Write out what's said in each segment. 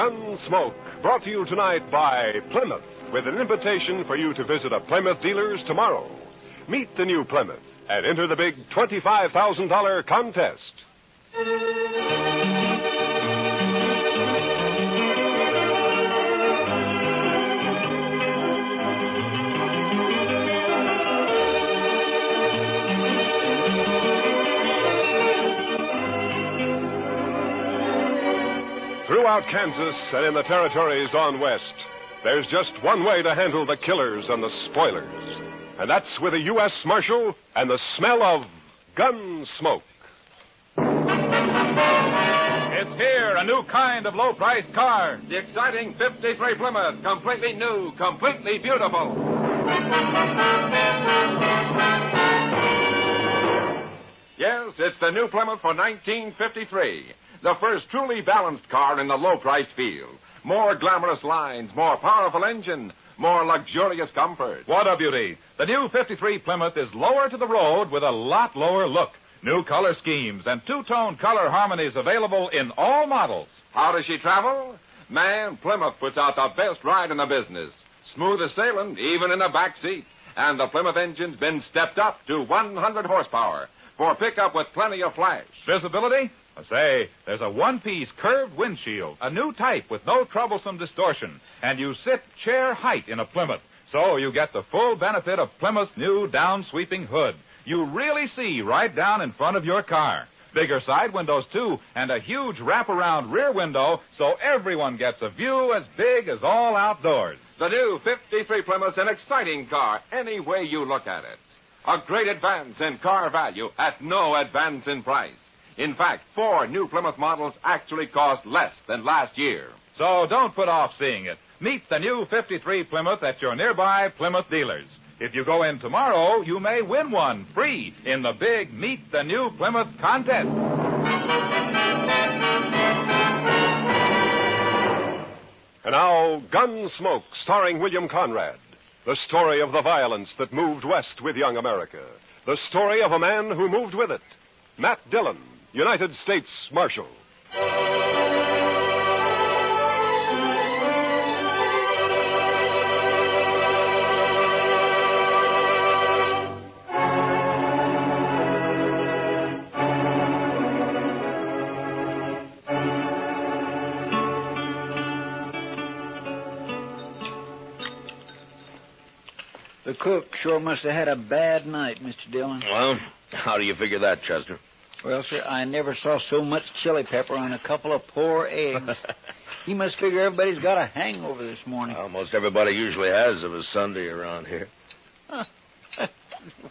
Gunsmoke, brought to you tonight by Plymouth, with an invitation for you to visit a Plymouth dealer's tomorrow. Meet the new Plymouth and enter the big $25,000 contest. Throughout Kansas and in the territories on west, there's just one way to handle the killers and the spoilers. And that's with a U.S. Marshal and the smell of Gunsmoke. It's here, a new kind of low-priced car. The exciting 53 Plymouth, completely new, completely beautiful. Yes, it's the new Plymouth for 1953. The first truly balanced car in the low-priced field. More glamorous lines, more powerful engine, more luxurious comfort. What a beauty. The new 53 Plymouth is lower to the road with a lot lower look. New color schemes and two-tone color harmonies available in all models. How does she travel? Man, Plymouth puts out the best ride in the business. Smooth as sailing, even in the back seat. And the Plymouth engine's been stepped up to 100 horsepower for pickup with plenty of flash. Visibility? Say, there's a one-piece curved windshield, a new type with no troublesome distortion, and you sit chair height in a Plymouth, so you get the full benefit of Plymouth's new down-sweeping hood. You really see right down in front of your car. Bigger side windows, too, and a huge wraparound rear window, so everyone gets a view as big as all outdoors. The new 53 Plymouth's an exciting car, any way you look at it. A great advance in car value at no advance in price. In fact, 4 new Plymouth models actually cost less than last year. So don't put off seeing it. Meet the new 53 Plymouth at your nearby Plymouth dealers. If you go in tomorrow, you may win one free in the big Meet the New Plymouth contest. And now, Gunsmoke, starring William Conrad. The story of the violence that moved west with young America. The story of a man who moved with it. Matt Dillon, United States Marshal. The cook sure must have had a bad night, Mr. Dillon. Well, how do you figure that, Chester? Well, sir, I never saw so much chili pepper on a couple of poor eggs. He must figure everybody's got a hangover this morning. Almost everybody usually has of a Sunday around here.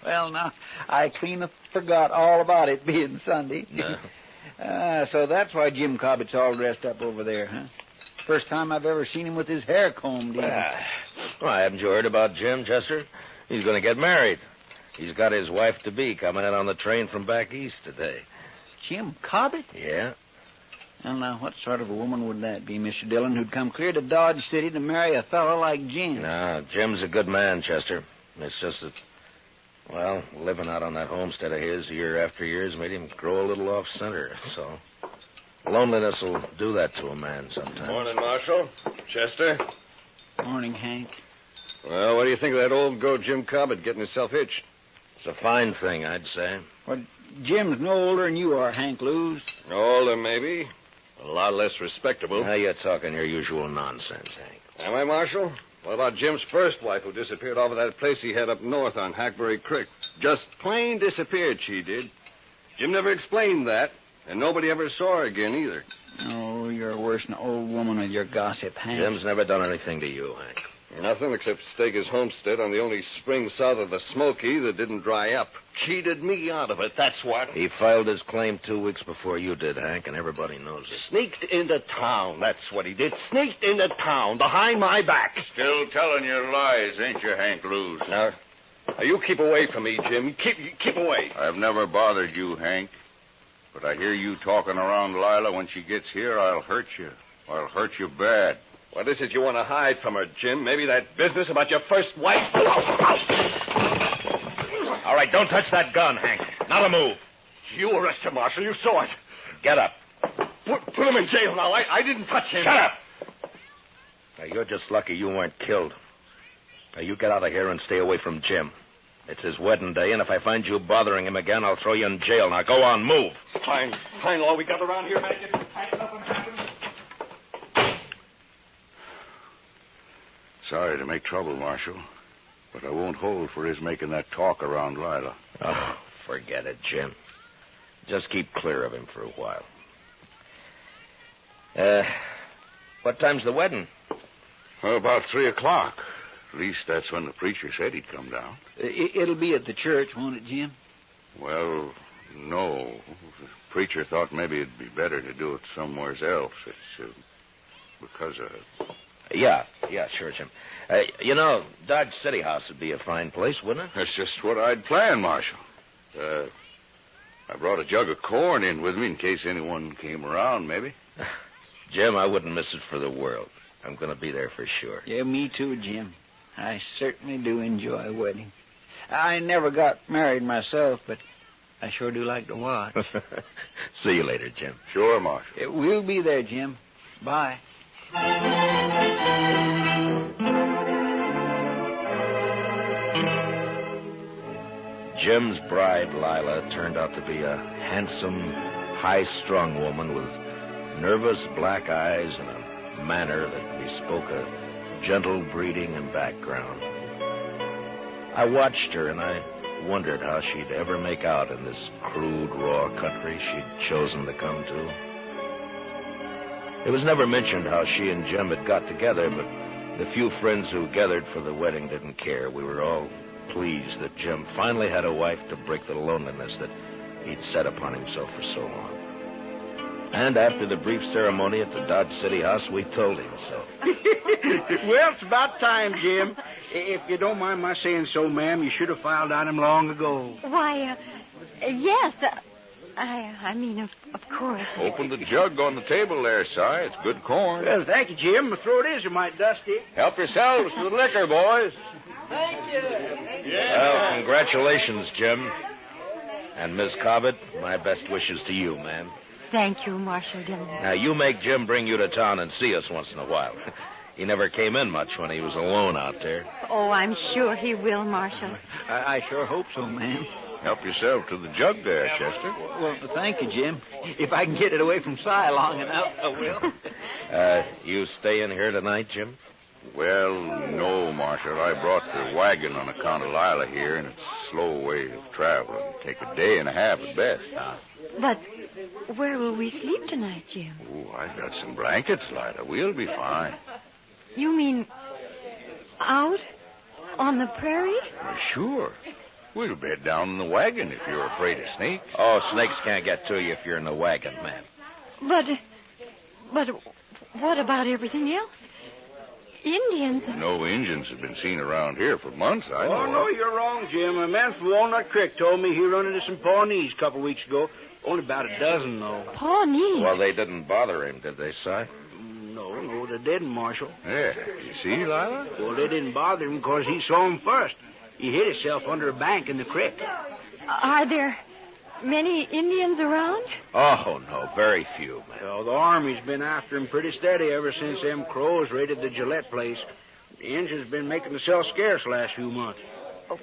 Well, now, I clean forgot all about it being Sunday. No. So that's why Jim Cobbett's all dressed up over there, huh? First time I've ever seen him with his hair combed in. Well, haven't you heard about Jim, Chester? He's going to get married. He's got his wife-to-be coming in on the train from back east today. Jim Cobbett? Yeah. Well, now, what sort of a woman would that be, Mr. Dillon, who'd come clear to Dodge City to marry a fellow like Jim? No, Jim's a good man, Chester. It's just that, well, living out on that homestead of his year after year has made him grow a little off-center, so... Loneliness will do that to a man sometimes. Morning, Marshal. Chester. Morning, Hank. Well, what do you think of that old goat Jim Cobbett getting himself hitched? It's a fine thing, I'd say. Well, Jim's no older than you are, Hank Luz. Older, maybe. A lot less respectable. Now you're talking your usual nonsense, Hank. Am I, Marshal? What about Jim's first wife who disappeared off of that place he had up north on Hackberry Creek? Just plain disappeared, she did. Jim never explained that. And nobody ever saw her again, either. Oh, you're worse than an old woman with your gossip, Hank. Jim's never done anything to you, Hank. Nothing except stake his homestead on the only spring south of the Smoky that didn't dry up. Cheated me out of it, that's what. He filed his claim 2 weeks before you did, Hank, and everybody knows it. Sneaked into town, that's what he did. Sneaked into town, behind my back. Still telling your lies, ain't you, Hank Luz? Now, you keep away from me, Jim. Keep away. I've never bothered you, Hank. But I hear you talking around Lila. When she gets here, I'll hurt you. I'll hurt you bad. What is it you want to hide from her, Jim? Maybe that business about your first wife? All right, don't touch that gun, Hank. Not a move. You arrest him, Marshal. You saw it. Get up. Put him in jail now. I didn't touch him. Shut up. Now, you're just lucky you weren't killed. Now, you get out of here and stay away from Jim. It's his wedding day, and if I find you bothering him again, I'll throw you in jail. Now, go on, move. Fine all we got around here, man. Get up and happen. Sorry to make trouble, Marshal, but I won't hold for his making that talk around Lila. Oh, forget it, Jim. Just keep clear of him for a while. What time's the wedding? Well, about 3 o'clock. At least that's when the preacher said he'd come down. It'll be at the church, won't it, Jim? Well, no. The preacher thought maybe it'd be better to do it somewhere else. It's because of... Yeah, sure, Jim. Dodge City House would be a fine place, wouldn't it? That's just what I'd planned, Marshal. I brought a jug of corn in with me in case anyone came around, maybe. Jim, I wouldn't miss it for the world. I'm going to be there for sure. Yeah, me too, Jim. I certainly do enjoy a wedding. I never got married myself, but I sure do like to watch. See you later, Jim. Sure, Marshal. We'll be there, Jim. Bye. Jim's bride, Lila, turned out to be a handsome, high-strung woman with nervous black eyes and a manner that bespoke a gentle breeding and background. I watched her, and I wondered how she'd ever make out in this crude, raw country she'd chosen to come to. It was never mentioned how she and Jim had got together, but the few friends who gathered for the wedding didn't care. We were all pleased that Jim finally had a wife to break the loneliness that he'd set upon himself for so long. And after the brief ceremony at the Dodge City House, we told him so. Well, it's about time, Jim. If you don't mind my saying so, ma'am, you should have filed on him long ago. Why, yes. I mean, of course. Open the jug on the table there, Si. It's good corn. Well, thank you, Jim. My throat is a mite dusty. Help yourselves to the liquor, boys. Thank you. Well, congratulations, Jim. And Miss Cobbett, my best wishes to you, ma'am. Thank you, Marshal Dillon. Now, you make Jim bring you to town and see us once in a while. He never came in much when he was alone out there. Oh, I'm sure he will, Marshal. I sure hope so, ma'am. Help yourself to the jug there, Chester. Well, thank you, Jim. If I can get it away from Si long enough, I will. You stay in here tonight, Jim? Well, no, Marshal. I brought the wagon on account of Lila here, and it's a slow way of traveling. Take a day and a half at best. But where will we sleep tonight, Jim? Oh, I've got some blankets, Lila. We'll be fine. You mean out on the prairie? Well, sure. We'll bed down in the wagon if you're afraid of snakes. Oh, snakes can't get to you if you're in the wagon, ma'am. But what about everything else? Indians. No Indians have been seen around here for months, I know. Oh, no, you're wrong, Jim. A man from Walnut Creek told me he run into some Pawnees a couple weeks ago. Only about a dozen, though. Pawnees? Well, they didn't bother him, did they, Si? No, they didn't, Marshal. Yeah, you see, Lila? Well, they didn't bother him because he saw him first. He hid himself under a bank in the creek. Are there many Indians around? Oh, no, very few, ma'am. Well, the Army's been after him pretty steady ever since them Crows raided the Gillette place. The Indians been making themselves scarce last few months.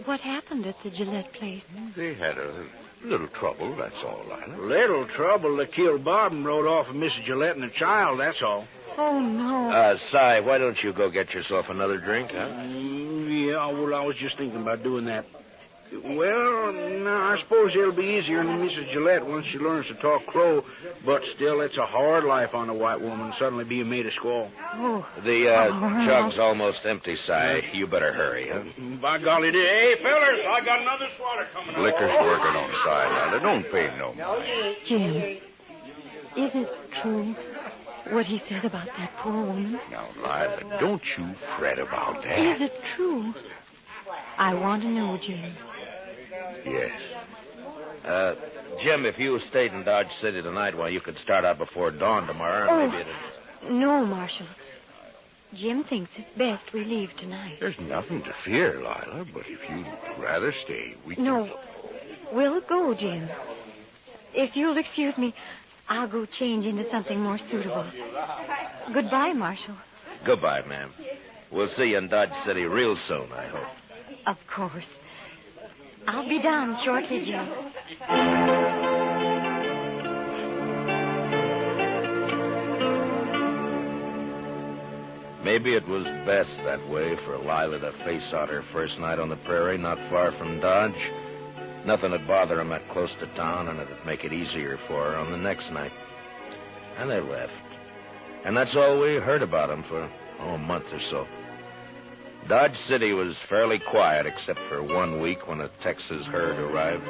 What happened at the Gillette place? They had a little trouble, that's all, Lila. Little trouble. They killed Bob and rode off with Mrs. Gillette and the child, that's all. Oh, no. Si, why don't you go get yourself another drink, huh? Yeah, well, I was just thinking about doing that. Well, now, I suppose it'll be easier than Mrs. Gillette once she learns to talk Crow, but still, it's a hard life on a white woman, suddenly being made a squaw. Oh. The jug's almost empty, Si. You better hurry, huh? By golly, hey, fellers, I got another swatter coming up. Liquor's working on the side, Lila. Don't pay no mind. Jim, is it true what he said about that poor woman? Now, Lila, don't you fret about that. Is it true? I want to know, Jim. Yes. Jim, if you stayed in Dodge City tonight, well, you could start out before dawn tomorrow, and maybe it'd... No, Marshal. Jim thinks it's best we leave tonight. There's nothing to fear, Lila, but if you'd rather stay, we can... No. We'll go, Jim. If you'll excuse me, I'll go change into something more suitable. Goodbye, Marshal. Goodbye, ma'am. We'll see you in Dodge City real soon, I hope. Of course. I'll be down shortly, Jim. Maybe it was best that way for Lila to face out her first night on the prairie, not far from Dodge. Nothing would bother him that close to town, and it'd make it easier for her on the next night. And they left. And that's all we heard about them for, a month or so. Dodge City was fairly quiet, except for 1 week when a Texas herd arrived.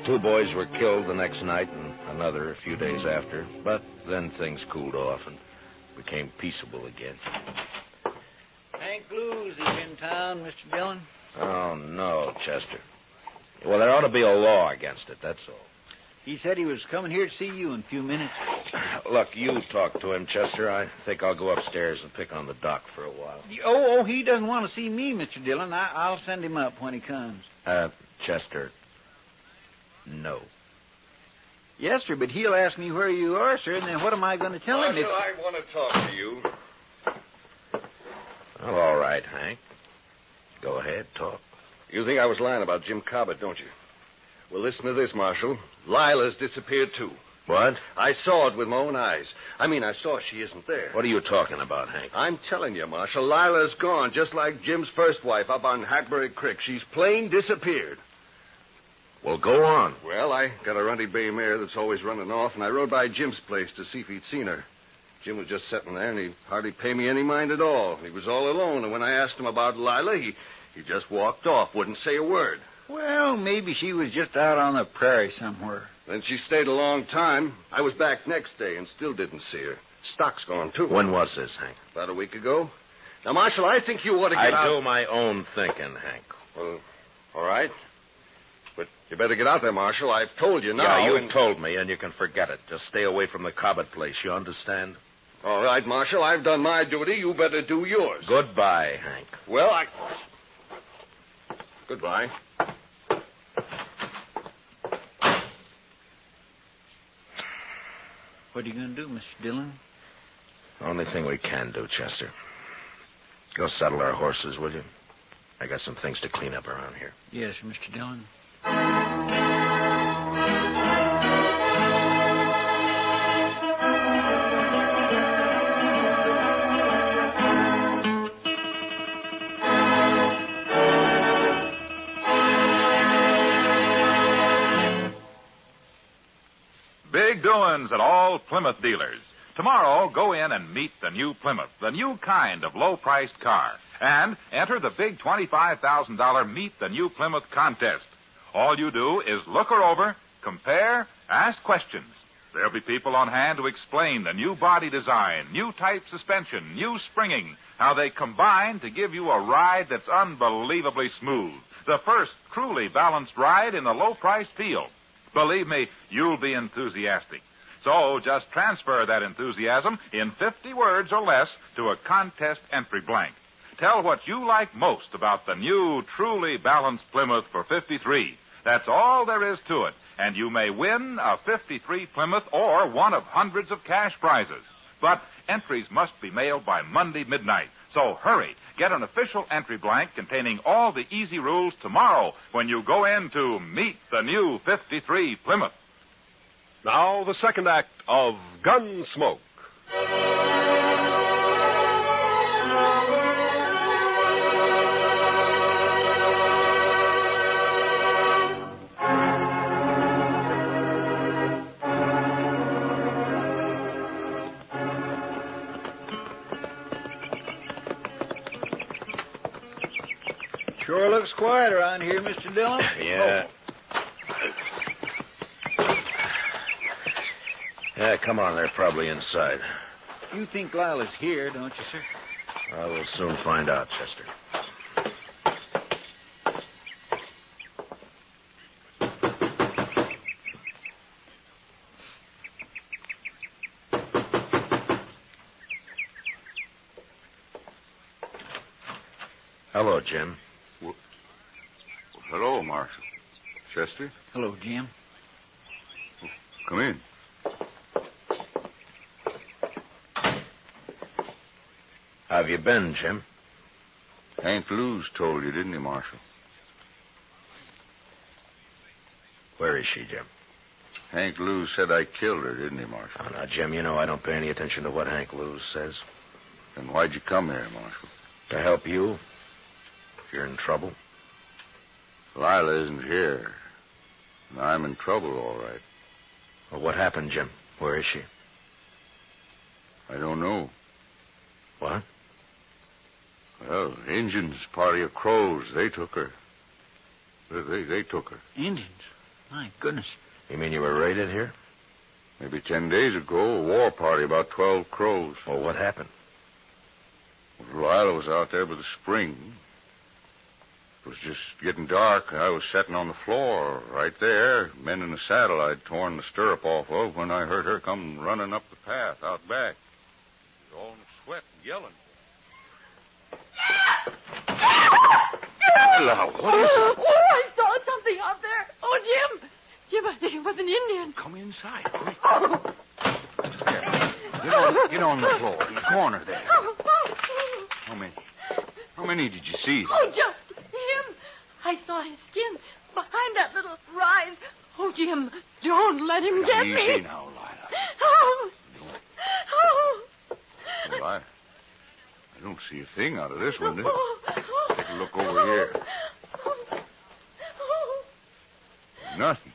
2 boys were killed the next night, and another a few days after. But then things cooled off and became peaceable again. Hank Blues is in town, Mr. Dillon. Oh, no, Chester. Well, there ought to be a law against it, that's all. He said he was coming here to see you in a few minutes. Look, you talk to him, Chester. I think I'll go upstairs and pick on the doc for a while. Oh, he doesn't want to see me, Mr. Dillon. I'll send him up when he comes. Chester, no. Yes, sir, but he'll ask me where you are, sir, and then what am I going to tell him? Marshal, I want to talk to you. Well, all right, Hank. Go ahead, talk. You think I was lying about Jim Cobbett, don't you? Well, listen to this, Marshal. Lila's disappeared, too. What? I saw it with my own eyes. I saw she isn't there. What are you talking about, Hank? I'm telling you, Marshal, Lila's gone, just like Jim's first wife up on Hackberry Creek. She's plain disappeared. Well, go on. Well, I got a runty bay mare that's always running off, and I rode by Jim's place to see if he'd seen her. Jim was just sitting there, and he hardly paid me any mind at all. He was all alone, and when I asked him about Lila, he just walked off, wouldn't say a word. Well, maybe she was just out on the prairie somewhere. Then she stayed a long time. I was back next day and still didn't see her. Stock's gone, too. When was this, Hank? About a week ago. Now, Marshal, I think you ought to get out. I do my own thinking, Hank. Well, all right. But you better get out there, Marshal. I've told you now. Yeah, you've told me, and you can forget it. Just stay away from the Cobbett place, you understand? All right, Marshal. I've done my duty. You better do yours. Goodbye, Hank. Well, Goodbye. What are you going to do, Mr. Dillon? Only thing we can do, Chester. Go saddle our horses, will you? I got some things to clean up around here. Yes, Mr. Dillon. Big doings at all Plymouth dealers. Tomorrow, go in and meet the new Plymouth, the new kind of low-priced car. And enter the big $25,000 Meet the New Plymouth contest. All you do is look her over, compare, ask questions. There'll be people on hand to explain the new body design, new type suspension, new springing, how they combine to give you a ride that's unbelievably smooth. The first truly balanced ride in the low-priced field. Believe me, you'll be enthusiastic. So just transfer that enthusiasm in 50 words or less to a contest entry blank. Tell what you like most about the new, truly balanced Plymouth for 53. That's all there is to it. And you may win a 53 Plymouth or one of hundreds of cash prizes. But entries must be mailed by Monday midnight. So hurry. Get an official entry blank containing all the easy rules tomorrow when you go in to meet the new 53 Plymouth. Now, the second act of Gunsmoke. Sure looks quiet around here, Mr. Dillon. Yeah. Yeah, come on. They're probably inside. You think Lila's here, don't you, sir? I will soon find out, Chester. Hello, Jim. Hello, Marshal. Chester? Hello, Jim. Come in. How have you been, Jim? Hank Lewis told you, didn't he, Marshal? Where is she, Jim? Hank Lewis said I killed her, didn't he, Marshal? Oh, now, Jim, you know I don't pay any attention to what Hank Lewis says. Then why'd you come here, Marshal? To help you. If you're in trouble. Lila isn't here. And I'm in trouble, all right. Well, what happened, Jim? Where is she? I don't know. What? Well, Injuns, party of Crows, they took her. They took her. Indians? My goodness. You mean you were raided here? Maybe 10 days ago, a war party, about 12 Crows. Well, what happened? Well, Lila was out there by the spring. It was just getting dark. I was sitting on the floor right there, mending the saddle I'd torn the stirrup off of when I heard her come running up the path out back. She was all in a sweat and yelling. Lila, what is it? Oh, I saw something out there. Oh, Jim. Jim, I think it was an Indian. Come inside, quick. Oh. Get on the floor, in the corner there. How many did you see? Oh, just him. I saw his skin behind that little rise. Oh, Jim, don't let him get me. Easy now, Lila. Oh. Oh. Well, I don't see a thing out of this window. Oh. Take a look over here. Oh. Nothing.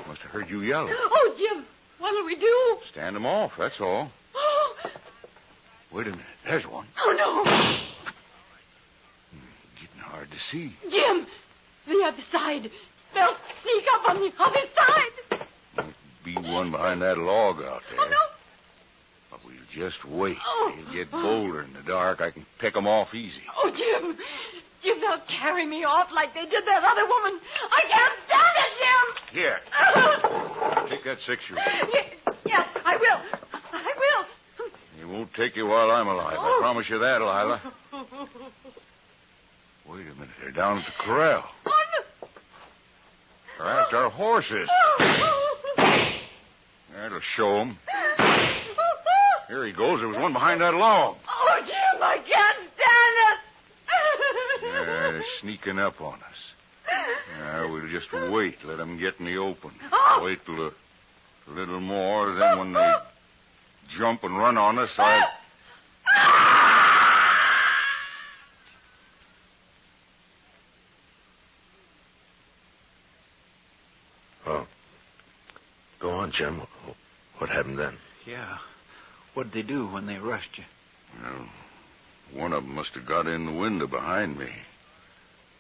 Must have heard you yelling. Oh, Jim, what'll we do? Stand them off, that's all. Oh. Wait a minute. There's one. Oh, no. Getting hard to see. Jim, the other side. They'll sneak up on the other side. Might be one behind that log out there. Oh, no. But we'll just wait. Oh. They'll get bolder in the dark. I can pick them off easy. Oh, Jim. Jim, they'll carry me off like they did that other woman. I can't stand it, Jim. Here. Take that 6-shooter. Yes, I will. I will. It won't take you while I'm alive. I promise you that, Lila. Wait a minute. They're down at the corral. Oh, no. They're after our horses. That'll show them. Here he goes. There was one behind that log. Oh, Jim, I can't stand it. Yeah, they're sneaking up on us. Now, we'll just wait. Let them get in the open. Wait till a little more. Then when they jump and run on us, Oh. Go on, Jim. What happened then? Yeah. What'd they do when they rushed you? Well, one of them must have got in the window behind me.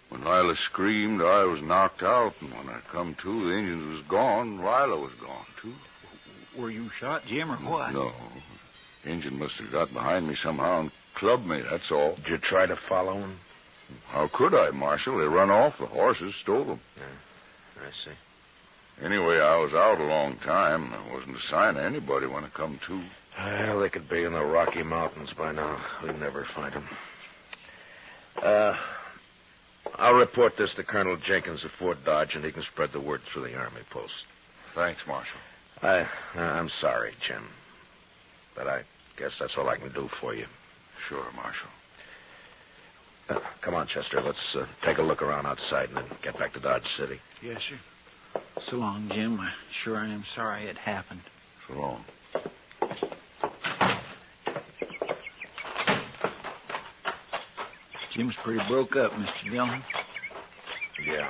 When Lila screamed, I was knocked out, and when I come to, the engine was gone. Lila was gone, too. Were you shot, Jim, or what? No. The engine must have got behind me somehow and clubbed me, that's all. Did you try to follow him? How could I, Marshal? They run off. The horses stole them. Yeah, I see. Anyway, I was out a long time. There wasn't a sign of anybody when I come to. Well, they could be in the Rocky Mountains by now. We'd never find them. I'll report this to Colonel Jenkins at Fort Dodge, and he can spread the word through the Army post. Thanks, Marshal. I'm sorry, Jim. But I guess that's all I can do for you. Sure, Marshal. Come on, Chester. Let's take a look around outside and then get back to Dodge City. Yes, sir. So long, Jim. I sure am sorry it happened. So long. Jim's pretty broke up, Mr. Dillon. Yeah.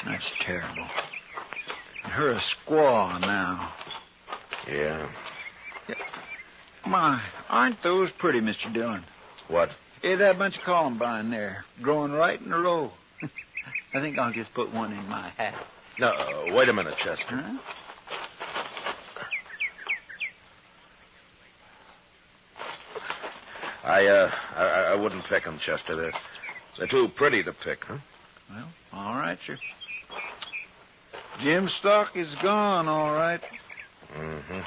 That's terrible. And her a squaw now. Yeah. My, aren't those pretty, Mr. Dillon? What? Hey, that bunch of columbine there, growing right in a row. I think I'll just put one in my hat. No, wait a minute, Chester. Huh? I wouldn't pick them, Chester. They're too pretty to pick, huh? Well, all right, sir. Jim's stock is gone, all right. Mm-hmm.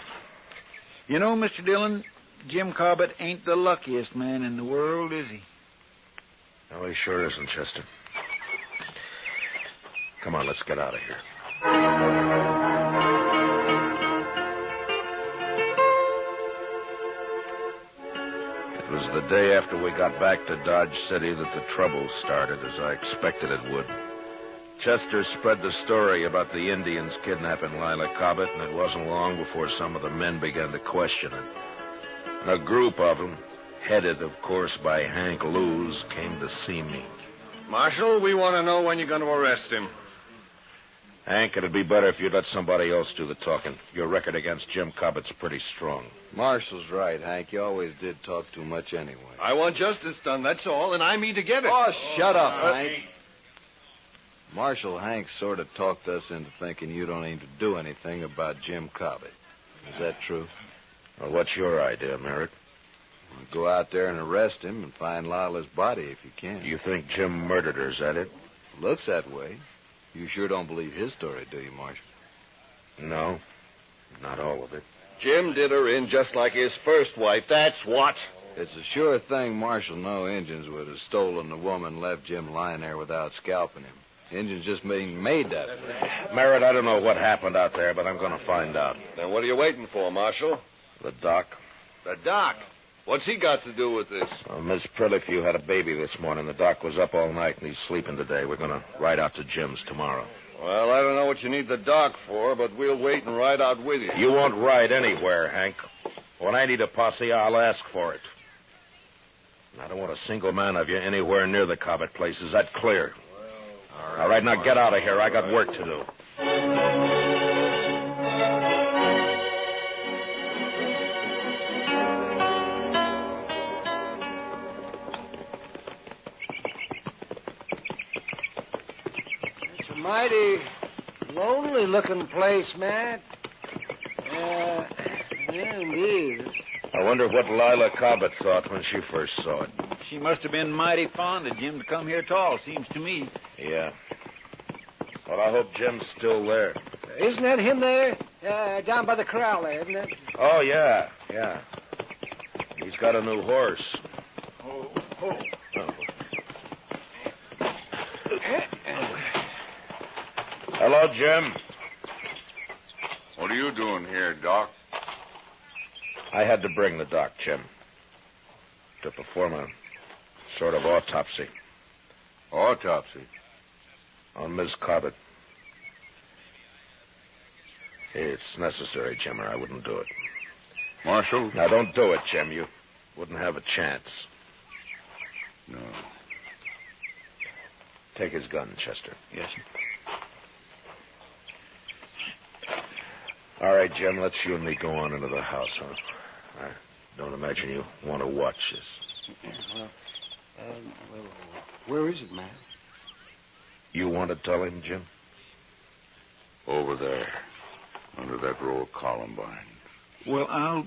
You know, Mr. Dillon, Jim Cobbett ain't the luckiest man in the world, is he? No, he sure isn't, Chester. Come on, let's get out of here. It was the the day after we got back to Dodge City that the trouble started, as I expected it would. Chester spread the story about the Indians kidnapping Lila Cobbett, and it wasn't long before some of the men began to question it. And a group of them, headed, of course, by Hank Lewis, came to see me. Marshal, we want to know when you're going to arrest him. Hank, it'd be better if you'd let somebody else do the talking. Your record against Jim Cobbett's pretty strong. Marshall's right, Hank. You always did talk too much anyway. I want justice done, that's all, and I mean to get it. Oh, shut up, Hank. Marshal, Hank sort of talked us into thinking you don't aim to do anything about Jim Cobbett. Is that true? Well, what's your idea, Merritt? Go out there and arrest him and find Lila's body if you can. You think Jim murdered her, is that it? Looks that way. You sure don't believe his story, do you, Marshal? No, not all of it. Jim did her in just like his first wife, that's what. It's a sure thing Marshal no Injuns would have stolen the woman and left Jim lying there without scalping him. Injuns just being made that way. Merritt, I don't know what happened out there, but I'm going to find out. Then what are you waiting for, Marshal? The doc. The doc? What's he got to do with this? Miss Prilifew had a baby this morning. The doc was up all night, and he's sleeping today. We're going to ride out to Jim's tomorrow. Well, I don't know what you need the doc for, but we'll wait and ride out with you. You won't ride anywhere, Hank. When I need a posse, I'll ask for it. And I don't want a single man of you anywhere near the Cobbett place. Is that clear? All right, now get out of here. I got work to do. It's a mighty lonely-looking place, Matt. Yeah, it is. I wonder what Lila Cobbett thought when she first saw it. She must have been mighty fond of Jim to come here at all, seems to me. Yeah. Well, I hope Jim's still there. Isn't that him there? Down by the corral there, isn't it? Oh, yeah. He's got a new horse. Hello, Jim. What are you doing here, Doc? I had to bring the doc, Jim, to perform a sort of autopsy. Autopsy? On Miss Cobbett. It's necessary, Jim, or I wouldn't do it. Marshal? Now, don't do it, Jim. You wouldn't have a chance. No. Take his gun, Chester. Yes, sir. All right, Jim, let's you and me go on into the house, huh? I don't imagine you want to watch this. Well, where is it, Matt? You want to tell him, Jim? Over there, under that row of columbines. Well,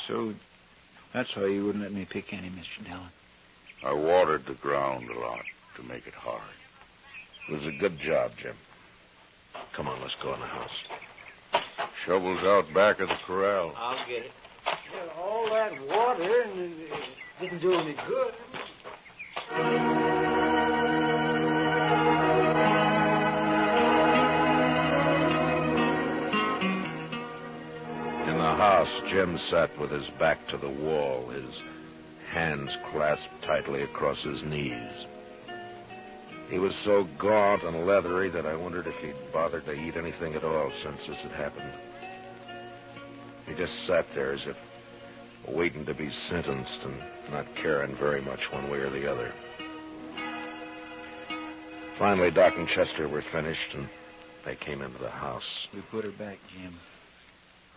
So, that's why you wouldn't let me pick any, Mr. Dillon. I watered the ground a lot to make it hard. It was a good job, Jim. Come on, let's go in the house. Shovels out back of the corral. I'll get it. Well, all that water and it didn't do any good. In the house, Jim sat with his back to the wall, his hands clasped tightly across his knees. He was so gaunt and leathery that I wondered if he'd bothered to eat anything at all since this had happened. He just sat there as if waiting to be sentenced and not caring very much one way or the other. Finally, Doc and Chester were finished, and they came into the house. We put her back, Jim.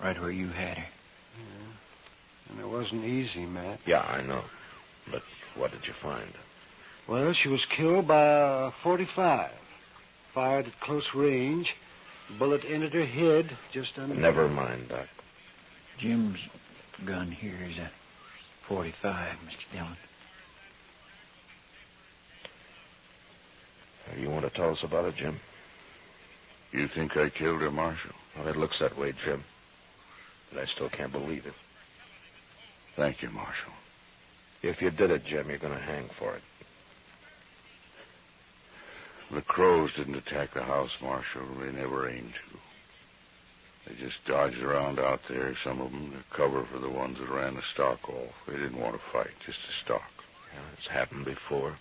Right where you had her. Yeah. And it wasn't easy, Matt. Yeah, I know. But what did you find? Well, she was killed by a .45. Fired at close range. The bullet entered her head just under... Never mind, Doc. Jim's gun here is a .45, Mr. Dillon. You want to tell us about it, Jim? You think I killed her, Marshal? Well, it looks that way, Jim. But I still can't believe it. Thank you, Marshal. If you did it, Jim, you're going to hang for it. The crows didn't attack the house, Marshal. They never aimed to. They just dodged around out there, some of them, to cover for the ones that ran the stock off. They didn't want to fight, just to stalk. Yeah, it's happened before.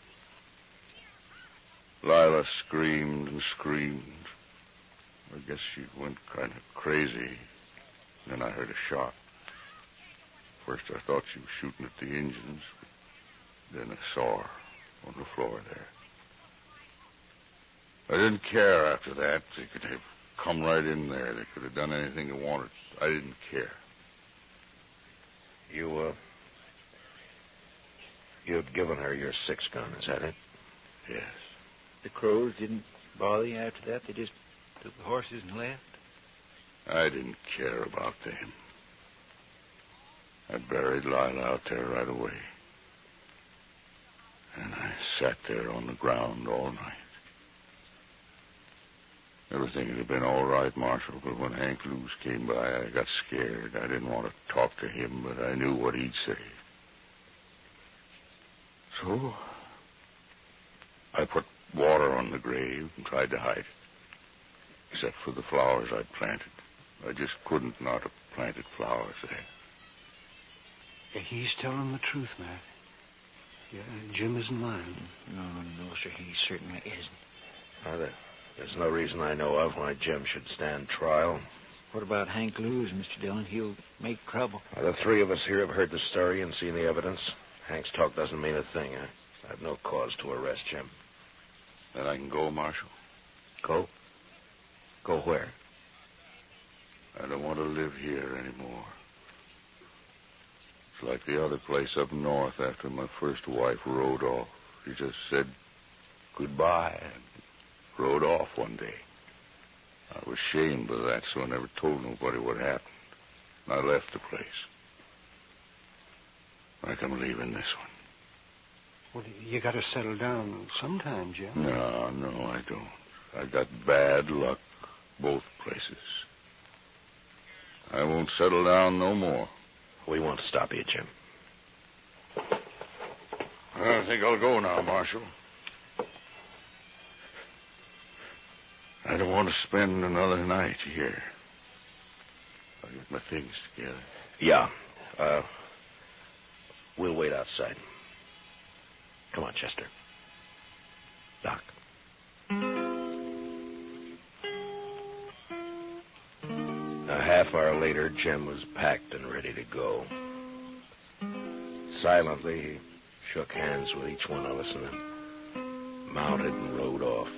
Lila screamed and screamed. I guess she went kind of crazy. Then I heard a shot. First I thought she was shooting at the engines. Then I saw her on the floor there. I didn't care after that. They could have come right in there. They could have done anything they wanted. I didn't care. You'd given her your 6-gun, is that it? Yes. The crows didn't bother you after that? They just took the horses and left? I didn't care about them. I buried Lila out there right away. And I sat there on the ground all night. Everything would have been all right, Marshal, but when Hank Lewis came by, I got scared. I didn't want to talk to him, but I knew what he'd say. So, I put water on the grave and tried to hide it. Except for the flowers I'd planted. I just couldn't not have planted flowers there. He's telling the truth, Matt. Yeah, Jim isn't lying. No, sir, he certainly isn't. There's no reason I know of why Jim should stand trial. What about Hank Lewis, Mr. Dillon? He'll make trouble. The 3 of us here have heard the story and seen the evidence. Hank's talk doesn't mean a thing. I have no cause to arrest Jim. Then I can go, Marshal. Go? Go where? I don't want to live here anymore. It's like the other place up north after my first wife rode off. She just said goodbye and rode off one day. I was ashamed of that, so I never told nobody what happened. I left the place. Like I'm leaving this one. Well, you got to settle down sometime, Jim. No, I don't. I got bad luck both places. I won't settle down no more. We won't stop you, Jim. I think I'll go now, Marshal. I don't want to spend another night here. I'll get my things together. Yeah. We'll wait outside. Come on, Chester. Doc. A half hour later, Jim was packed and ready to go. Silently, he shook hands with each one of us and then mounted and rode off.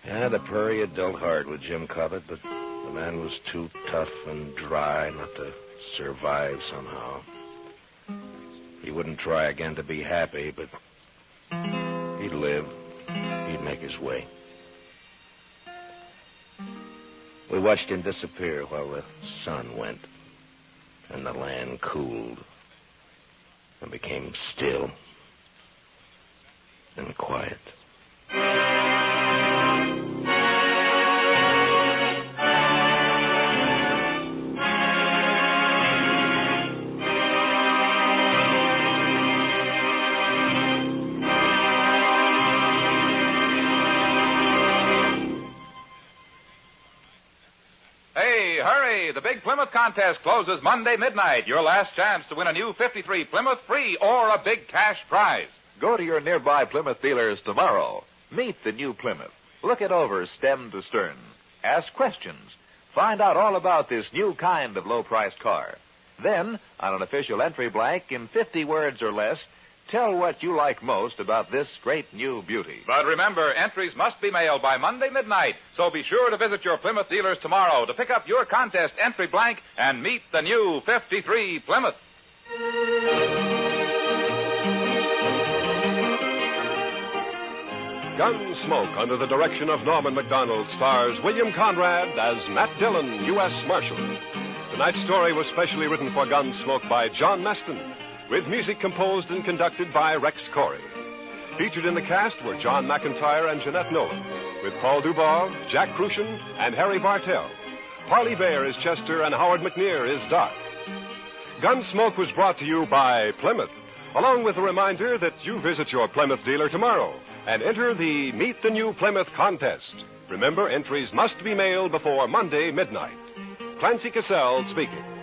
Yeah, the prairie had dealt hard with Jim Cobbett, but the man was too tough and dry not to survive somehow. He wouldn't try again to be happy, but he'd live. He'd make his way. We watched him disappear while the sun went, and the land cooled and became still and quiet. The Big Plymouth contest closes Monday midnight. Your last chance to win a new 53 Plymouth free or a big cash prize. Go to your nearby Plymouth dealers tomorrow. Meet the new Plymouth. Look it over stem to stern. Ask questions. Find out all about this new kind of low-priced car. Then, on an official entry blank in 50 words or less, tell what you like most about this great new beauty. But remember, entries must be mailed by Monday midnight, so be sure to visit your Plymouth dealers tomorrow to pick up your contest entry blank and meet the new 53 Plymouth. Gunsmoke, under the direction of Norman MacDonald, stars William Conrad as Matt Dillon, U.S. Marshal. Tonight's story was specially written for Gunsmoke by John Meston, with music composed and conducted by Rex Corey. Featured in the cast were John McIntyre and Jeanette Nolan, with Paul Dubois, Jack Crucian, and Harry Bartell. Parley Bayer is Chester, and Howard McNear is Doc. Gunsmoke was brought to you by Plymouth, along with a reminder that you visit your Plymouth dealer tomorrow and enter the Meet the New Plymouth contest. Remember, entries must be mailed before Monday midnight. Clancy Cassell speaking.